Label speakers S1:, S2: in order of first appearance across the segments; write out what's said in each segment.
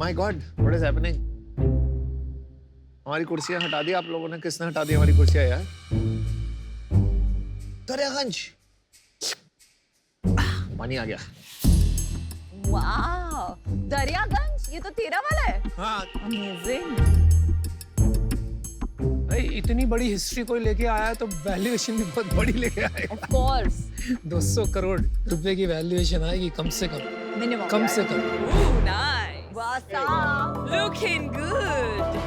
S1: My God, what is happening? हमारी कुर्सियां हटा दी आप लोगों ने। किसने हटा दी हमारी कुर्सियां यार? दरियागंज। पानी आ गया।
S2: वाह, दरियागंज, ये तो तेरा वाला है।
S3: हाँ,
S2: अमेजिंग।
S3: भाई इतनी बड़ी हिस्ट्री कोई लेके आया तो वैल्यूएशन भी बहुत बड़ी लेके आएगा।
S2: Of course.
S3: 200 करोड़ रुपए की वैल्यूएशन आएगी कम से कम।
S2: मिनिमम।
S3: कम से कम।
S4: Nice.
S2: वाह साहब।
S4: Looking good.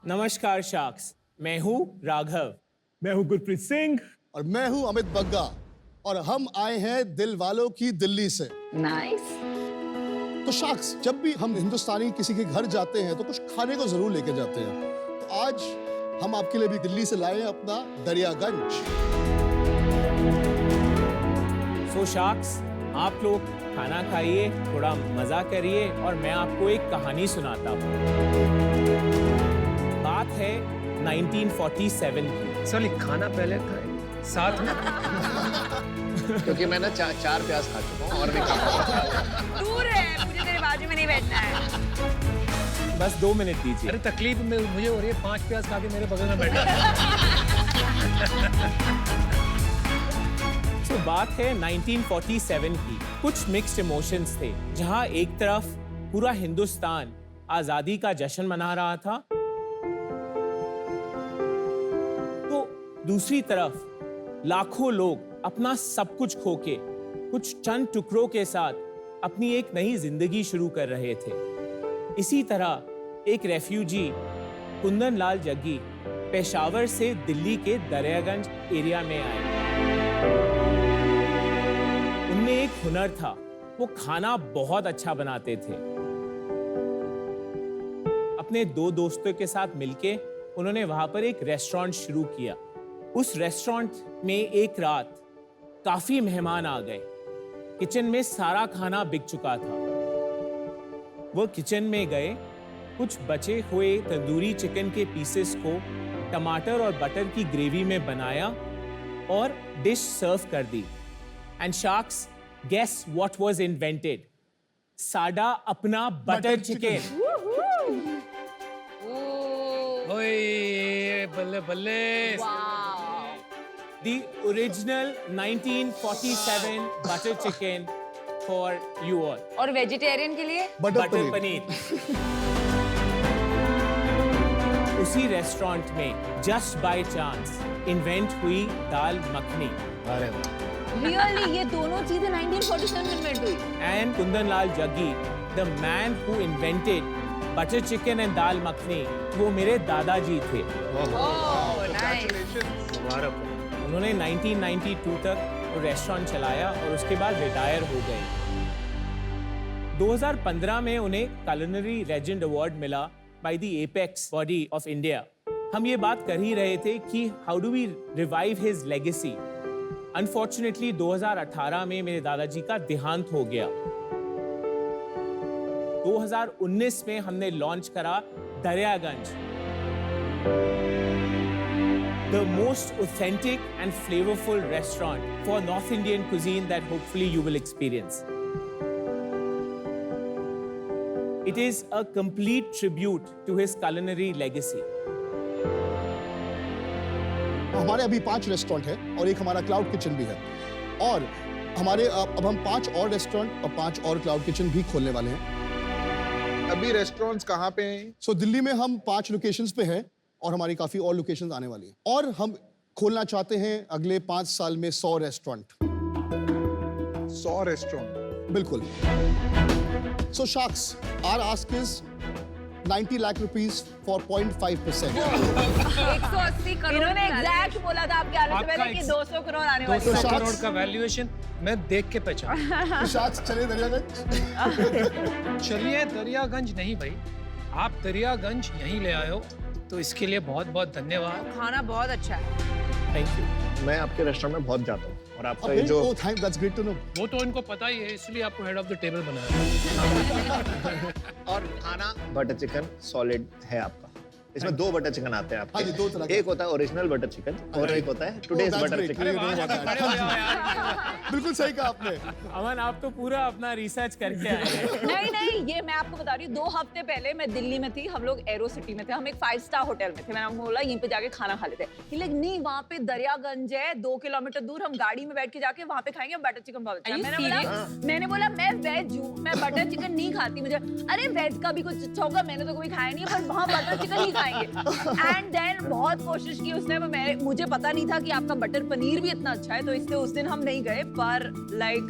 S5: नमस्कार शार्क्स, मैं हूँ राघव।
S6: मैं हूं गुरप्रीत सिंह।
S7: और मैं हूं अमित बग्गा और हम आए हैं दिल वालों की दिल्ली से।
S2: नाइस।
S7: तो शार्क्स, जब भी हम हिंदुस्तानी किसी के घर जाते हैं तो कुछ खाने को जरूर लेके जाते हैं। तो आज हम आपके लिए भी दिल्ली से लाए हैं अपना दरियागंज।
S5: सो शार्क्स, आप लोग खाना खाइए, थोड़ा मजा करिए और मैं आपको एक कहानी सुनाता हूँ। बात है 1947 की।
S3: साली खाना पहले खाए साथ में।
S1: क्योंकि मैं ना चार प्याज खा चुका हूँ और भी खाऊंगा।
S4: दूर है, मुझे तेरे बाजू में नहीं बैठना है।
S5: बस 2 मिनट दीजिए।
S3: अरे तकलीफ में मुझे हो रही है, 5 प्याज खा के मेरे बगल में बैठा।
S5: तो बात है 1947 की। कुछ मिक्स्ड इमोशंस थे, जहां एक तरफ पूरा हिंदुस्तान आजादी का जश्न मना रहा था, तो दूसरी तरफ लाखों लोग अपना सब कुछ खोके कुछ चंद टुकड़ों के साथ अपनी एक नई जिंदगी शुरू कर रहे थे। इसी तरह एक रेफ्यूजी कुंदन लाल जग्गी पेशावर से दिल्ली के दरियागंज एरिया में आए। उनमें एक हुनर था, वो खाना बहुत अच्छा बनाते थे। अपने 2 दोस्तों के साथ मिलके उन्होंने वहां पर एक रेस्टोरेंट शुरू किया। उस रेस्टोरेंट में एक रात काफी मेहमान आ गए। किचन में सारा खाना बिक चुका था। वो किचन में गए, कुछ बचे हुए तंदूरी चिकन के पीसेस को टमाटर और बटर की ग्रेवी में बनाया और डिश सर्व कर दी। And sharks, guess what was invented? साडा अपना बटर चिकन।
S3: ओए बल्ले बल्ले।
S5: The original 1947 butter chicken for you all.
S2: और वेजिटेरियन के लिए?
S7: Butter
S5: Butter
S7: paneer.
S5: पनीर। उसी रेस्टोरेंट में just by chance इन्वेंट हुई दाल मखनी।
S1: अरे
S2: रियली ये दोनों चीजें 1947 में इन्वेंट हुई?
S5: And Kundan Lal Jaggi, the man who invented butter chicken and दाल मखनी, वो मेरे दादाजी थे। उन्होंने 1992 तक वो रेस्टोरेंट चलाया और उसके बाद रिटायर हो गए। 2015 में उन्हें culinary legend award मिला by the apex body of India। हम ये बात कर ही रहे थे कि how do we revive his legacy? Unfortunately 2018 में मेरे दादाजी का देहांत हो गया। 2019 में हमने लॉन्च करा Daryaganj, the most authentic and flavorful restaurant for North Indian cuisine that hopefully you will experience. It is a complete tribute to his culinary legacy.
S7: हमारे अभी 5 रेस्टोरेंट है और एक हमारा क्लाउड किचन भी है। और हमारे अब हम 5 और रेस्टोरेंट और 5 और क्लाउड किचन भी खोलने वाले हैं।
S8: अभी रेस्टोरेंट्स कहाँ पे हैं?
S7: सो दिल्ली में हम 5 लोकेशंस पे हैं और हमारी काफी और लोकेशंस आने वाली हैं। और हम खोलना चाहते हैं अगले 5 साल में 100 रेस्टोरेंट।
S8: 100 रेस्टोरेंट।
S7: बिल्कुल। So sharks, our ask is 90 lakh rupees for 0.5%।
S2: 180 crore. इन्होंने एग्जैक्ट बोला था आपके आने से
S3: आपका
S2: पहले कि 200 करोड़ आने वाले
S3: 200
S2: हैं।
S3: करोड़ का वैल्यूएशन मैं देख के पहचान।
S7: शार्क्स, चले दरियागंज।
S3: चलिए दरियागंज नहीं भाई, आप दरियागंज यहीं ले आए हो तो इसके लिए बहुत बहुत धन्यवाद।
S4: खाना बहुत अच्छा है।
S5: Thank you.
S1: मैं आपके रेस्टोरेंट में बहुत जाता हूँ और आपका ये जो
S7: thank that's great to know.
S3: वो तो इनको पता ही है, इसलिए आपको हेड ऑफ द टेबल बनाया।
S1: और खाना बटर चिकन सॉलिड है आपका। इसमें 2 बटर चिकन आते हैं
S7: हाँ जी, 2 तरह
S1: आपके।
S7: के।
S1: एक होता है ओरिजिनल बटर चिकन और एक होता है टुडेज बटर चिकन।
S7: बिल्कुल सही कहा आपने।
S5: अमन, आप तो पूरा अपना रिसर्च करके आए हैं।
S2: नहीं नहीं, ये मैं आपको बता रही हूँ, 2 हफ्ते पहले मैं दिल्ली में थी, हम लोग एरो सिटी में थे, हम एक 5 स्टार होटल में थे। मैंने आपको बोला यहीं पे जाके खाना खा लेते हैं, लेकिन नहीं, वहाँ पे दरियागंज है 2 किलोमीटर दूर, हम गाड़ी में बैठ के जाके वहाँ पे खाएंगे बटर चिकन बहुत अच्छा। मैंने बोला मैं वेज हूँ, मैं बटर चिकन नहीं खाती, मुझे अरे वेज का भी कुछ अच्छा होगा, मैंने तो कभी खाया नहीं है, पर वहाँ बटर चिकन ही खाएंगे। एंड देन बहुत कोशिश की उसने, मुझे पता नहीं था कि आपका बटर पनीर भी इतना अच्छा है, तो इसलिए उस दिन हम नहीं गए, पर like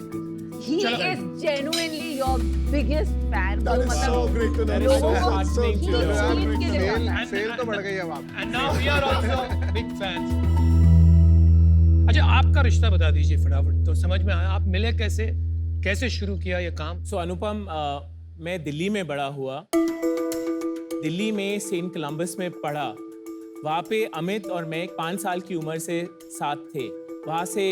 S2: he is genuinely your biggest fan।
S7: That is so great to know.
S5: That is so
S2: लोगों को
S5: heartening to
S2: he
S5: know.
S2: चीज के लिए आता है।
S8: सेल तो बढ़ गई अब आप।
S3: And now we are also big fans। अच्छा, आपका रिश्ता बता दीजिए फटाफट, तो समझ में आया, आप मिले कैसे, कैसे शुरू किया ये काम?
S5: सो अनुपम, मैं दिल्ली में बड़ा हुआ, दिल्ली में सेंट कोलंबस में पढ़ा। वहाँ पे अमित और मैं 5 साल की उम्र से साथ थे। वहाँ से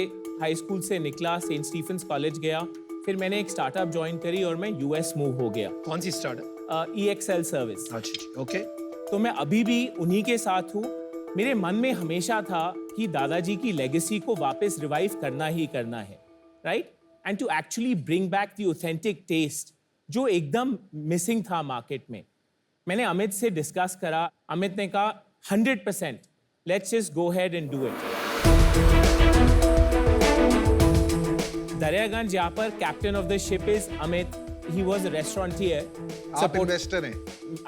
S5: हाई स्कूल से निकला, सेंट स्टीफेंस कॉलेज गया, फिर मैंने एक स्टार्टअप ज्वाइन करी और मैं यूएस मूव हो गया।
S3: कौन सी स्टार्टअप?
S5: EXL service.
S3: अच्छा, ओके।
S5: तो मैं अभी भी उन्हीं के साथ हूँ। मेरे मन में हमेशा था कि दादाजी की लेगेसी को वापस रिवाइव करना ही करना है, right? And to actually bring back the authentic taste जो एकदम मिसिंग था मार्केट में। मैंने अमित से डिस्कस करा, अमित ने कहा 100% let's just go ahead and do it. Daryaganj, यहाँ पर captain of the ship is Amit. He was a restaurateur.
S8: आप इन्वेस्टर हैं।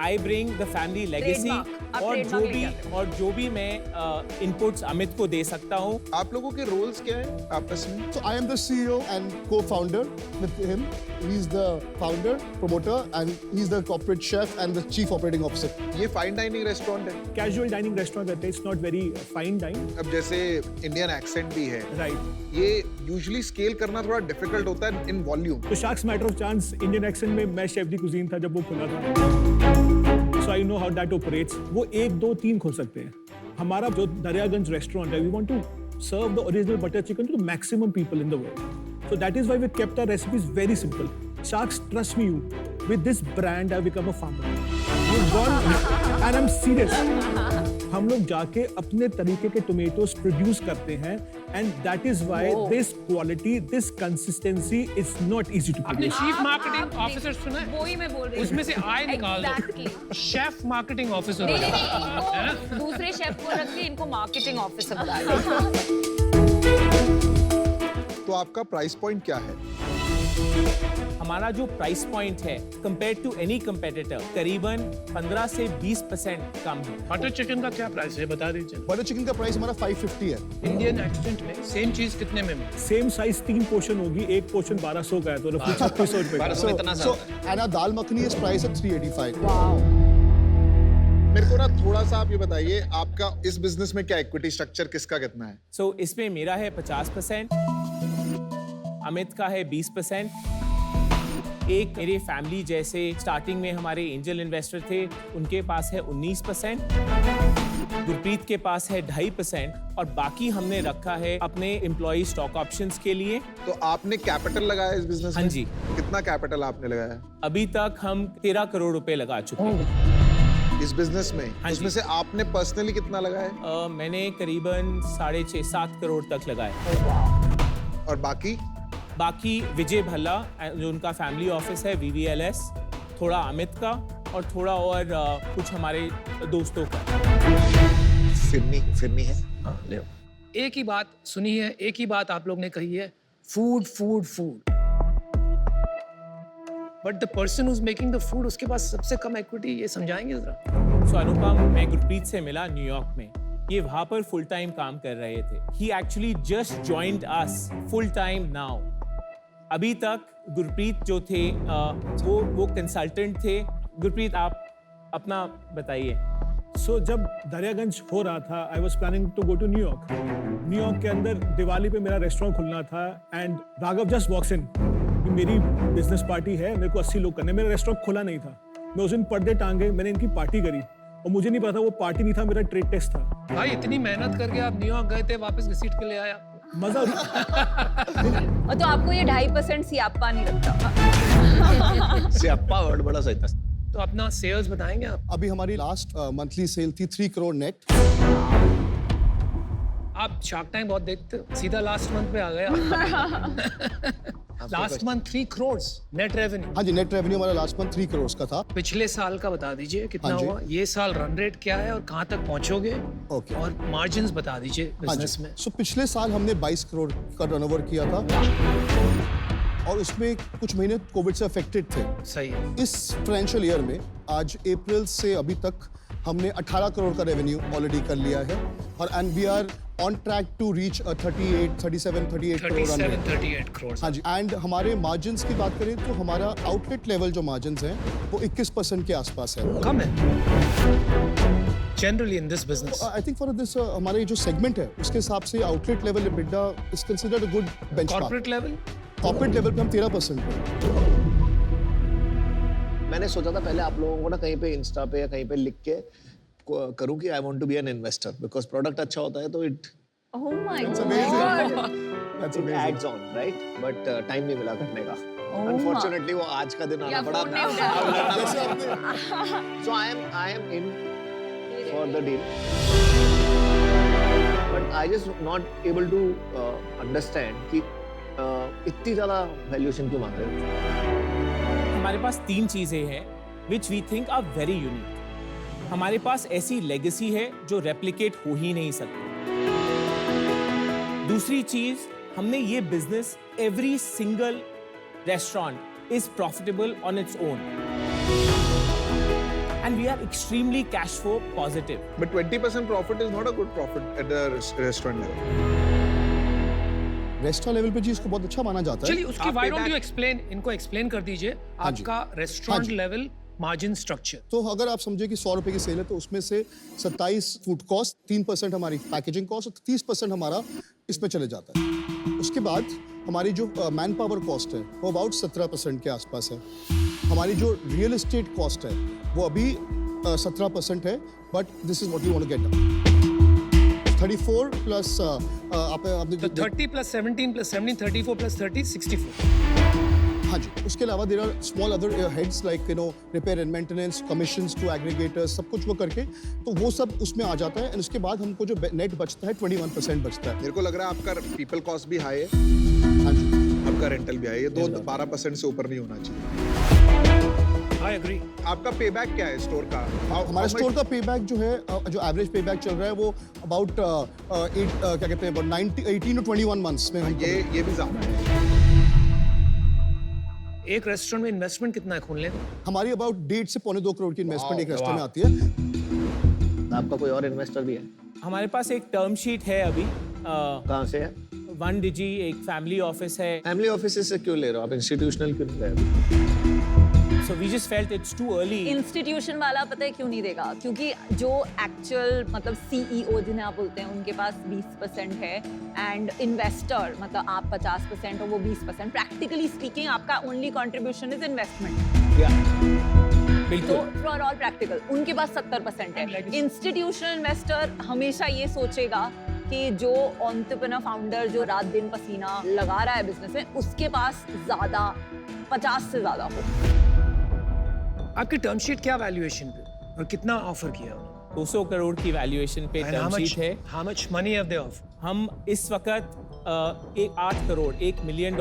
S5: I bring the family legacy
S2: Trademark, आप
S5: और
S2: trademark
S5: जो भी मैं इनपुट्स अमित को दे सकता हूँ।
S8: आप लोगों के रोल्स क्या है आपस में?
S7: So I am the CEO and co-founder with him. He's the founder, promoter, and he's the corporate chef and the chief operating officer.
S8: ये फाइन डाइनिंग रेस्टोरेंट है।
S6: Casual dining restaurant रहते हैं, it's not very fine dine.
S8: अब जैसे Indian accent भी है,
S6: Right.
S8: ये usually scale करना थोड़ा डिफिकल्ट होता है इन वॉल्यूम।
S6: तो sharks matter of chance Indian accent में मैं शेफ दी कुजीन था जब वो खुला था, so I know how that operates. वो 1, 2, 3 खोल सकते हैं। हमारा जो दरियागंज रेस्टोरेंट है, we want to serve the original butter chicken to the maximum people in the world, so that is why we kept our recipes very simple. Sharks, trust me, with this brand I've become a farmer. You've gone, and I'm serious. हम लोग जाके अपने तरीके के tomatoes produce करते हैं, and that is why this quality, this consistency is not easy to
S3: आपने
S6: produce.
S3: Chief marketing officer सुना है?
S2: वो ही मैं बोल रही हूँ।
S3: उसमें से आय निकाल दो।
S2: Exactly।
S3: शेफ मार्केटिंग ऑफिसर
S2: नहीं
S3: हो
S2: नहीं
S3: जाओ।
S2: नहीं, इनको दूसरे शेफ को रख के इनको मार्केटिंग ऑफिसर बना दो।
S8: तो आपका प्राइस पॉइंट क्या है?
S5: हमारा जो प्राइस पॉइंट है कंपेयर टू एनी कंपेटिटर करीबन 15 से 20% कम है।
S3: बटर चिकन का क्या प्राइस है, बता दीजिए।
S7: बटर चिकन का प्राइस हमारा 550 है।
S3: इंडियन एक्सेंट में सेम चीज कितने में मिलती है?
S6: सेम साइज 3 पोर्शन होगी, एक पोर्शन 1200 का है, तो रफली 3600 रुपए का।
S7: So and our dal makhani is priced at 385.
S8: मेरे को ना थोड़ा सा आप ये बताइए, आपका इस बिजनेस में क्या इक्विटी स्ट्रक्चर किसका कितना है?
S5: सो इसमें मेरा है 50%, अमित का है 20%। एक मेरे फैमिली जैसे स्टार्टिंग में हमारे एंजल इन्वेस्टर थे, उनके पास है 19%, गुरप्रीत के पास है 2.5% और बाकी हमने रखा है अपने एम्प्लॉय स्टॉक ऑप्शंस के लिए।
S8: तो आपने कैपिटल लगाया इस बिजनेस में?
S5: हाँ जी।
S8: कितना कैपिटल आपने लगाया
S5: अभी तक हम 13 करोड़ रुपए लगा चुके हैं
S8: इस बिजनेस में?
S5: हाँ
S8: उसमें
S5: जी।
S8: से आपने पर्सनली कितना लगाया?
S5: मैंने करीबन 6.5-7 करोड़ तक लगाए।
S8: और बाकी
S5: बाकी विजय भल्ला जो उनका फैमिली ऑफिस है VVLS, थोड़ा अमित का और थोड़ा और कुछ हमारे दोस्तों का।
S1: फिरनी है। हाँ, ले आओ।
S3: एक ही बात सुनी है, एक ही बात आप लोग ने कही है, food food food. But the person who is making the food, उसके पास सबसे कम इक्विटी, ये समझाएंगे जरा।
S5: सो अनुपम, मैं गुरप्रीत से मिला न्यूयॉर्क में। ये वहां पर फुल टाइम काम कर रहे थे। He actually just joined us full time now. अभी तक गुरप्रीत जो थे वो कंसल्टेंट थे। गुरप्रीत, आप अपना बताइए।
S6: सो जब दरियागंज हो रहा था, I was planning to go to New York. New York के अंदर दिवाली पे मेरा रेस्टोरेंट खुलना था, and Raghav just walks in, मेरी बिजनेस पार्टी है, मेरे को 80 लोग करने। मेरा रेस्टोरेंट खुला नहीं था, मैं उस दिन पर्दे टांगे, मैंने इनकी पार्टी करी। और मुझे नहीं पता वो पार्टी नहीं था, मेरा ट्रेड टेस्ट था।
S3: भाई इतनी मेहनत करके आप न्यूयॉर्क गए थे, वापस घसीट के ले आया।
S6: मजा
S2: और तो आपको ये 2.5% सियाप्पा नहीं लगता?
S1: सियाप्पा वर्ड बड़ा सही था।
S3: तो अपना सेल्स बताएंगे आप?
S7: अभी हमारी लास्ट मंथली सेल थी 3 करोड़ नेट।
S3: आप शार्क टैंक बहुत देखते हो, सीधा लास्ट मंथ पे आ गया। Last month 3 crore net revenue.
S7: हाँ जी, नेट रेवेन्यू हमारा लास्ट मंथ 3 करोड़ का था।
S3: पिछले साल का बता दीजिए कितना
S7: हाँ जी।
S3: हुआ, ये साल रन रेट क्या है और कहाँ तक पहुंचोगे,
S7: ओके।
S3: और मार्जिन्स बता दीजिए
S7: हाँ
S3: बिजनेस
S7: जी,
S3: में।
S7: सो पिछले साल हमने 22 करोड़ का टर्नओवर किया था और उसमें कुछ महीने कोविड से अफेक्टेड थे।
S3: सही है।
S7: इस फाइनेंशियल ईयर में आज अप्रैल से अभी तक हमने 18 करोड़ का रेवेन्यू ऑलरेडी कर लिया है और and we are on track to reach 38 crore run rate।
S3: 38 crore.
S7: हाँ जी, एंड हमारे मार्जिन्स की बात करें तो हमारा आउटलेट लेवल जो मार्जिन्स हैं वो 21% के आसपास है।
S3: कम है generally in this business.
S7: I think for this हमारे जो सेगमेंट है उसके हिसाब से outlet level EBITDA is considered a good benchmark.
S3: Corporate level
S7: corporate level पे हम 13% पे।
S1: मैंने सोचा था पहले आप लोगों को ना कहीं पे इंस्टा पे या कहीं पे लिख के करूं कि I want to be an investor, because product अच्छा होता है तो इट
S2: Oh my
S7: That's
S2: God.
S7: That's amazing.
S1: Adds on, right? But time नहीं मिला करने का।
S2: Oh
S1: अनफॉर्चूनेटली वो आज का दिन आना
S4: या
S1: पड़ा।
S4: फोन नहीं उठाया।
S7: जैसे आपने
S1: So I am in for the deal, but I just not able to understand कि इतनी ज़्यादा वैल्यूएशन क्यों मांग रहे हो?
S5: हमारे पास 3 चीजें हैं which we think are very unique. हमारे पास ऐसी लेगेसी है जो रेप्लिकेट हो ही नहीं सकती। दूसरी चीज, हमने ये business, every single restaurant is profitable on its own and we are extremely cash flow positive.
S8: But 20% profit is not a good profit at the restaurant level.
S7: Restaurant level पे जी इसको बहुत अच्छा माना जाता है।
S3: चलिए उसकी व्हाई डोंट यू एक्सप्लेन, इनको एक्सप्लेन कर दीजिए
S7: हाँ जी।
S3: आपका
S7: हाँ
S3: रेस्टोरेंट
S7: जी।
S3: Level margin structure.
S7: तो अगर आप समझे कि 100 रुपए की सेल है तो उसमें से 27 फूड कॉस्ट, 3% हमारी पैकेजिंग कॉस्ट और 30% हमारा इसमें चले जाता है। उसके बाद हमारी जो मैन पावर कॉस्ट है वो अबाउट 17% के आसपास है। हमारी जो रियल एस्टेट कॉस्ट है वो अभी 17% है, but this is what you want to get 34 plus आपने
S3: तो 30 प्लस 17 प्लस 17 34 प्लस 30 64।
S7: हाँ जी, उसके अलावा there are small other heads like repair and maintenance, commissions to aggregators, सब कुछ वो करके तो वो सब उसमें आ जाता है। एंड उसके बाद हमको जो नेट बचता है 21% बचता है।
S8: मेरे को लग रहा है आपका पीपल कॉस्ट भी हाई है,
S7: हाँ जी,
S8: आपका रेंटल भी हाई है, 12% से ऊपर नहीं होना चाहिए।
S3: I agree.
S8: आपका पेबैक क्या है स्टोर का?
S7: हमारे स्टोर का पेबैक जो है जो एवरेज पेबैक चल रहा है वो अबाउट क्या कहते हैं 18 to 21 मंथ्स में हम
S8: ये भी ज्यादा है।
S3: एक रेस्टोरेंट में इन्वेस्टमेंट कितना है खोलने में?
S7: हमारी अबाउट 1.5 से 2.25 करोड़ की इन्वेस्टमेंट एक रेस्टोरेंट में
S3: वाह।
S7: आती है।
S1: आपका कोई और इन्वेस्टर भी है?
S5: हमारे पास एक टर्म शीट है अभी,
S1: कहाँ से है?
S5: 1 डिजी, एक फैमिली ऑफिस है।
S1: फैमिली ऑफिस से क्यों ले रहे हो आप? इंस्टीट्यूशनल क्यों नहीं ले रहे हो?
S5: So we just felt it's too early.
S2: Institution वाला पता है क्यों नहीं देगा? क्योंकि जो एक्चुअल मतलब CEO जिन्हें आप बोलते हैं उनके पास 20% है एंड इन्वेस्टर मतलब आप 50% और वो 20%। प्रैक्टिकली स्पीकिंग आपका ओनली कंट्रीब्यूशन इज इन्वेस्टमेंट। तो
S5: बिल्कुल।
S2: फॉर ऑल प्रैक्टिकल उनके पास 70% है। इंस्टीट्यूशनल इन्वेस्टर हमेशा ये सोचेगा कि जो एंटरप्रेन्योर फाउंडर जो रात दिन पसीना लगा रहा है बिजनेस में उसके पास ज्यादा 50 से ज्यादा हो।
S3: आपकी टर्म शीट क्या वैल्यूएशन पे और कितना ऑफर किया उन्होंने?
S5: 200 करोड़ की वैल्यूएशन पे
S3: And
S5: टर्म शीट है।
S3: how much money have they offered?
S5: हम इस वक्त 8 करोड़ $1 मिलियन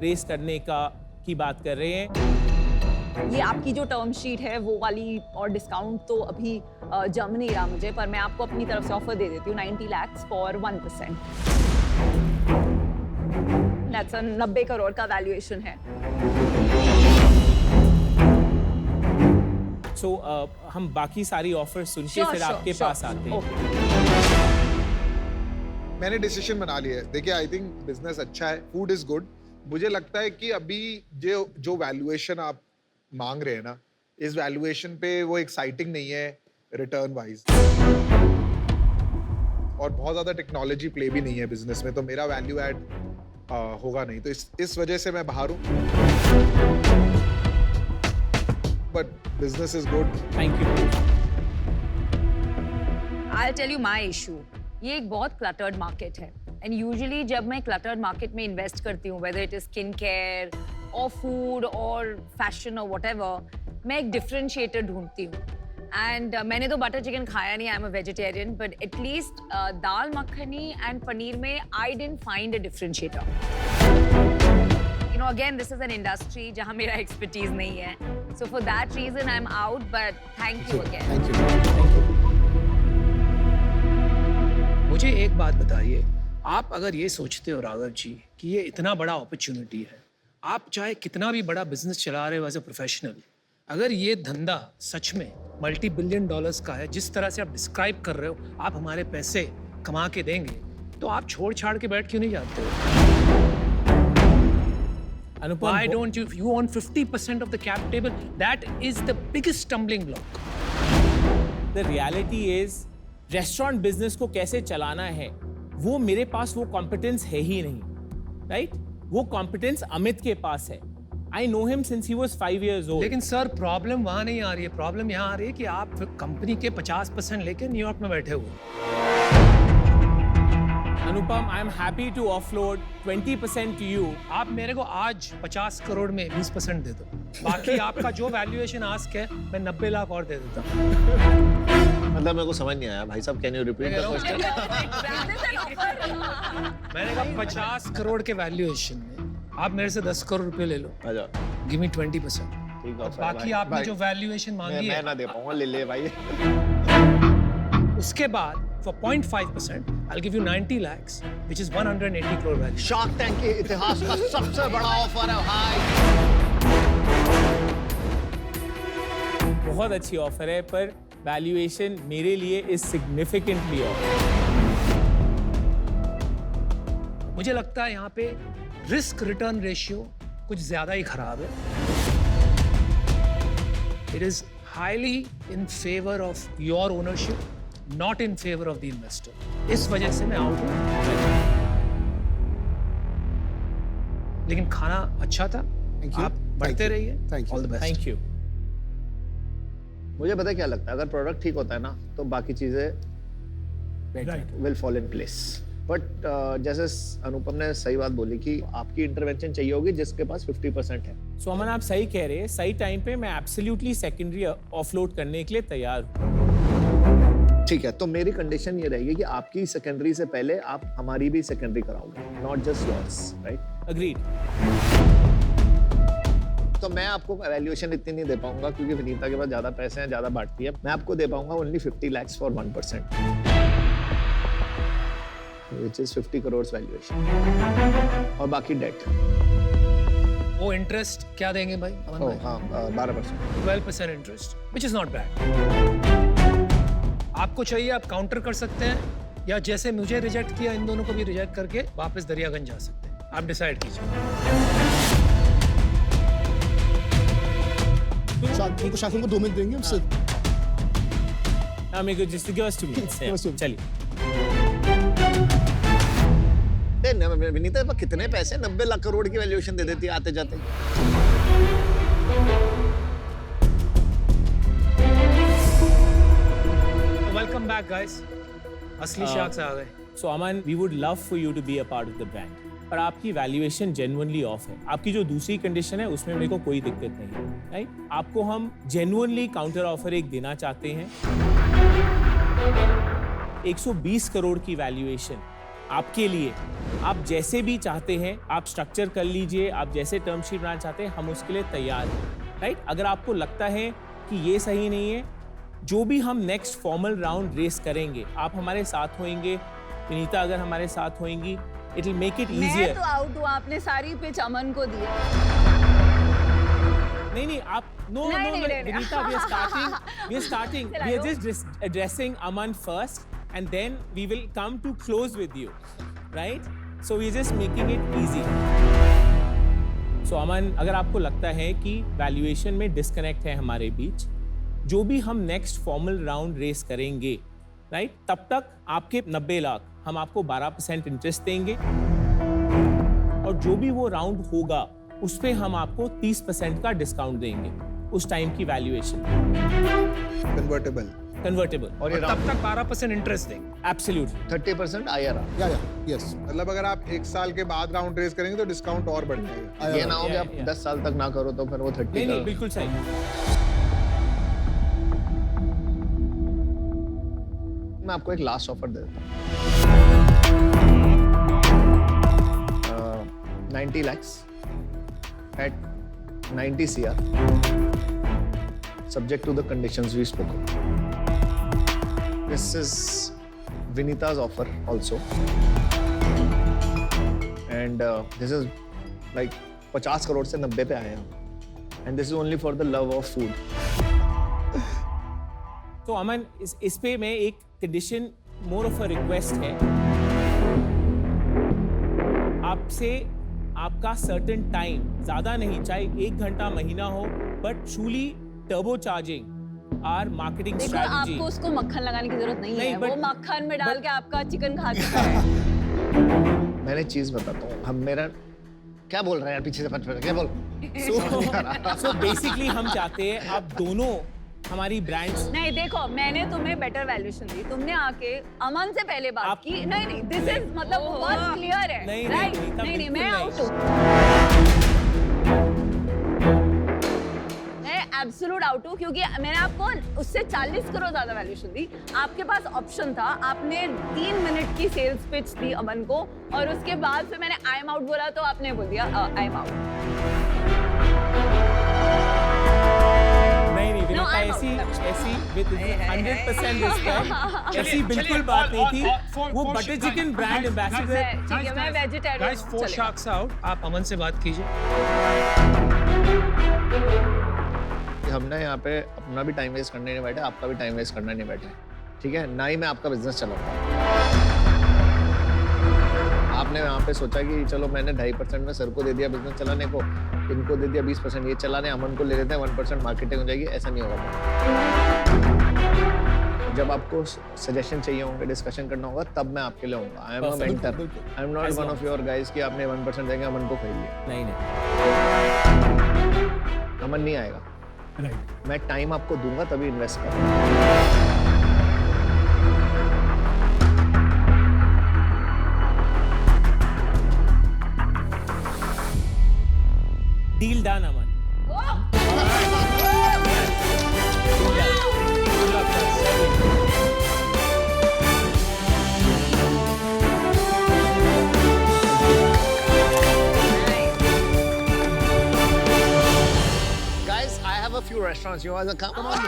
S5: रेस करने की बात कर रहे हैं।
S2: ये आपकी जो टर्म शीट है वो वाली और डिस्काउंट तो अभी जम नहीं रहा मुझे, पर मैं आपको अपनी तरफ से ऑफर दे देती हूँ 90 lakhs फॉर 1%। दैट्स 90 करोड़ का वैल्यूएशन है।
S5: सो हम बाकी सारी ऑफर सुन के फिर आपके पास आते हैं।
S8: मैंने डिसीजन बना लिया है। देखिए, आई थिंक बिजनेस अच्छा है, फूड इज गुड। मुझे लगता है कि अभी जो वैल्यूएशन आप मांग रहे हैं ना, इस वैल्यूएशन पे वो एक्साइटिंग नहीं है रिटर्न वाइज, और बहुत ज्यादा टेक्नोलॉजी प्ले भी नहीं है बिजनेस में, तो मेरा वैल्यू ऐड होगा नहीं, तो इस वजह से मैं बाहर हूँ। But business is good.
S5: Thank you.
S2: I'll tell you my issue. ये एक बहुत cluttered market है. And usually जब मैं cluttered market में invest करती हूँ, whether it is skincare or food or fashion or whatever, मैं एक differentiator ढूंढती हूँ. And मैंने तो butter chicken खाया नहीं, I'm a vegetarian, but at least dal makhani and paneer में I didn't find a differentiator. You know, again, this is an industry जहाँ मेरा expertise नहीं है. So for that reason, I'm out, but thank you again.
S7: Thank you.
S3: मुझे एक बात बताइए, आप अगर ये सोचते हो राघव जी कि ये इतना बड़ा अपॉर्चुनिटी है, आप चाहे कितना भी बड़ा बिजनेस चला रहे हो एज अ प्रोफेशनल, अगर ये धंधा सच में मल्टी बिलियन डॉलर्स का है, जिस तरह से आप डिस्क्राइब कर रहे हो, आप हमारे पैसे कमा के देंगे, तो आप छोड़ छाड़ के बैठ क्यों नहीं जाते हो?
S5: अनुपम,
S3: Why don't you own 50% of the cap table? That is the biggest stumbling block.
S5: the reality is restaurant business को कैसे चलाना है, वो मेरे पास वो कॉम्पिटेंस है ही नहीं, राइट? वो कॉम्पिटेंस अमित के पास है. I know him since he was 5 years old.
S3: लेकिन सर प्रॉब्लम वहां नहीं आ रही है, प्रॉब्लम यहाँ आ रही है कि आप कंपनी के 50% लेके न्यूयॉर्क में बैठे हुए.
S5: Anupam, I am happy to offload 20% to you.
S3: आप मेरे को आज 50 करोड़ में 20% दे दो, बाकी आपका जो वैल्यूएशन आस्क है मैं 90 लाख और दे देता हूँ.
S1: मतलब मेरे को समझ नहीं आया भाई साहब, can you repeat the question?
S3: मैंने कहा 50 करोड़ के वैल्यूएशन में आप मेरे से 10 करोड़ रुपए ले लो,
S1: अच्छा
S3: गिव मी 20%.
S1: ठीक है,
S3: बाकी आपने जो वैल्यूएशन मांगी
S1: मैं
S3: है
S1: ना दे पाऊंगा, ले ले भाई.
S3: उसके बाद for 0.5% I'll give you 90 lakhs which is 180 crore value.
S1: Shark tank के इतिहास का सबसे बड़ा ऑफर है भाई.
S5: बहुत अच्छी ऑफर है, पर वैल्यूएशन मेरे लिए इज सिग्निफिकेंटली ऑफ.
S3: मुझे लगता है यहाँ पे रिस्क रिटर्न रेशियो कुछ ज्यादा ही खराब है. It is highly in favor of your ownership, not in favor of the investor. इस वजह से मैं आउट हूँ. लेकिन खाना अच्छा था.
S7: Thank you.
S3: आप बढ़ते
S7: Thank you.
S3: रहिए.
S7: Thank you.
S3: All the best.
S5: Thank you.
S1: मुझे पता है क्या लगता है, अगर प्रोडक्ट ठीक होता है ना तो बाकी चीजें
S6: Right.
S1: Will fall in place. But जैसे अनुपम ने सही बात बोली कि आपकी इंटरवेंशन चाहिए होगी जिसके पास 50% है.
S5: सो अमन, आप सही कह रहे हैं. सही टाइम पे मैं एब्सोल्युटली सेकेंडरी ऑफलोड करने के लिए तैयार हूँ.
S1: ठीक है, तो मेरी कंडीशन ये रहेगी कि आपकी सेकेंडरी से पहले आप हमारी भी सेकेंडरी कराओगे, not just yours, right?
S5: Agreed.
S1: तो मैं आपको वैल्यूएशन इतनी नहीं दे पाऊंगा क्योंकि विनीता के पास ज्यादा पैसे हैं, ज्यादा बांटती है. मैं आपको दे पाऊंगा only 50 lakhs for 1%, which is 50 crores valuation, और बाकी डेट.
S3: वो इंटरेस्ट क्या देंगे भाई? अमन भाई?
S1: हाँ 12%.
S3: 12% interest, which is not bad. आपको चाहिए आप काउंटर कर सकते हैं, या जैसे मुझे रिजेक्ट किया इन दोनों को भी रिजेक्ट करके वापस दरियागंज जा सकते हैं. आप डिसाइड कीजिए.
S7: उनको शासन को 2 मिनट देंगे उससे.
S5: हाँ, मेरे को just give us 2 minutes.
S7: Give us 2 minutes.
S5: चलिए.
S1: विनीता पर कितने पैसे? 90 लाख करोड़ की वैल्यूएशन दे देती है आते जाते.
S3: Welcome back guys. असली शार्क्स आ गए.
S5: So Aman, we would love for you to be a part of the brand, पर आपकी वैल्यूएशन जेन्युइनली ऑफ है. आपकी जो दूसरी कंडीशन है उसमें मेरे को कोई दिक्कत नहीं है, राइट? आपको हम जेन्युइनली काउंटर ऑफर एक देना चाहते हैं. 120 करोड़ की वैल्यूएशन आपके लिए. आप जैसे भी चाहते हैं आप स्ट्रक्चर कर लीजिए, आप जैसे टर्म शीट बनाना चाहते हैं हम उसके लिए तैयार हैं, राइट? अगर आपको लगता है कि ये सही नहीं है, जो भी हम नेक्स्ट फॉर्मल राउंड रेस करेंगे आप हमारे साथ होंगे, विनीता अगर हमारे साथ होंगी, इट विल मेक इट
S2: मैं
S5: इजियर.
S2: तो आउट हूँ, आपने सारी पिच अमन को दी.
S5: नहीं आप no Vinita, we are starting we are just addressing Aman first and then we will come to close with you, right? So we're just making it easy. So अमन, अगर आपको लगता है कि वैल्यूएशन में डिस्कनेक्ट है हमारे बीच, जो भी हम नेक्स्ट फॉर्मल राउंड रेस करेंगे, राइट, तब तक आपके 90 लाख हम आपको 12% इंटरेस्ट देंगे, और जो भी वो राउंड होगा उस पे हम आपको 30% का डिस्काउंट देंगे उस टाइम की वैल्यूएशन.
S8: कन्वर्टेबल.
S5: कन्वर्टेबल
S1: और ये
S3: तब तक 12% इंटरेस्ट देंगे।
S5: Absolutely
S1: 30% IRR।
S7: या यस
S8: मतलब अगर आप 1 साल के बाद राउंड रेज करेंगे तो डिस्काउंट और बढ़ जाएगा।
S1: ये ना हो कि आप
S5: Yeah.
S1: 10 साल तक ना करो तो फिर वो 30
S5: नहीं नहीं
S1: का
S5: बिल्कुल सही।
S1: मैं आपको एक लास्ट ऑफर दे देता हूँ 90 lakhs at 90 CR subject to the conditions we spoke of. This is Vinita's offer also and this is like 50 crore से 90 पे आए हम and this is only for the love of food.
S5: तो अमन इस पे मैं एक condition more of a request है आपसे, आपका सर्टेन टाइम ज्यादा नहीं, चाहे 1 घंटा महीना हो, but truly turbo charging our marketing
S2: देखो
S5: स्ट्रेटजी।
S2: आपको उसको मक्खन लगाने की जरूरत नहीं
S5: नहीं,
S2: है,
S5: but-
S2: वो मक्खन में डाल
S5: but-
S2: के आपका चिकन खा चुका है।
S1: मैंने चीज बताता हूँ हम मेरा क्या बोल रहे हैं यार पीछे से पच क्या बोल
S5: सो बेसिकली हम चाहते हैं आप दोनों हमारी ब्रांड्स।
S2: नहीं देखो मैंने तुम्हें बेटर वैल्यूएशन दी, तुमने आके अमन से पहले बात
S5: आप-
S2: की। नहीं नहीं दिस इज मतलब बहुत क्लियर है।
S5: नहीं,
S2: राइट
S5: नहीं, तब
S2: नहीं मैं
S5: बिल्कुल
S2: आउट हूँ, मैं एब्सोल्यूट आउट हूँ क्योंकि मैंने आपको उससे 40 करोड़ ज्यादा वैल्यूएशन दी। आपके पास ऑप्शन था, आपने 3 मिनट की सेल्स पिच दी अमन को और उसके बाद फिर मैंने आई एम आउट बोला तो आपने बोल दिया आई एम आउट।
S5: नहीं नहीं
S2: No,
S5: विनीता
S2: I'm out.
S5: ऐसी विद 100% रिस्पेक्ट ऐसी बिल्कुल बात नहीं थी। वो बटर चिकन ब्रांड एम्बेसडर।
S2: ठीक है मैं वेजिटेरियन
S3: गाइस 4 sharks out, आप अमन से बात कीजिए।
S1: कि हमने यहाँ पे अपना भी टाइम वेस्ट करने नहीं बैठे, आपका भी टाइम वेस्ट करना नहीं बैठे, ठीक है ना ही मैं आपका बिजनेस चलाऊंगा। आपने यहाँ पे सोचा कि चलो मैंने 2.5% में सर को दे दिया बिजनेस चलाने को, इनको दे दिया 20% ये चलाने, अमन को ले लेते हैं 1% मार्केटिंग हो जाएगी, ऐसा नहीं होगा। जब आपको सजेशन चाहिए होंगे, डिस्कशन करना होगा, तब मैं आपके लिए होऊंगा। I am a mentor, I am not one of your guys कि आपने 1% देंगे अमन को खरीद लिया।
S5: नहीं नहीं
S1: अमन नहीं आएगा,
S6: राइट
S1: मैं टाइम आपको दूंगा तभी इन्वेस्ट करूंगा।
S5: Deal done Aman.
S1: Guys, I have a few restaurants. You want to come on?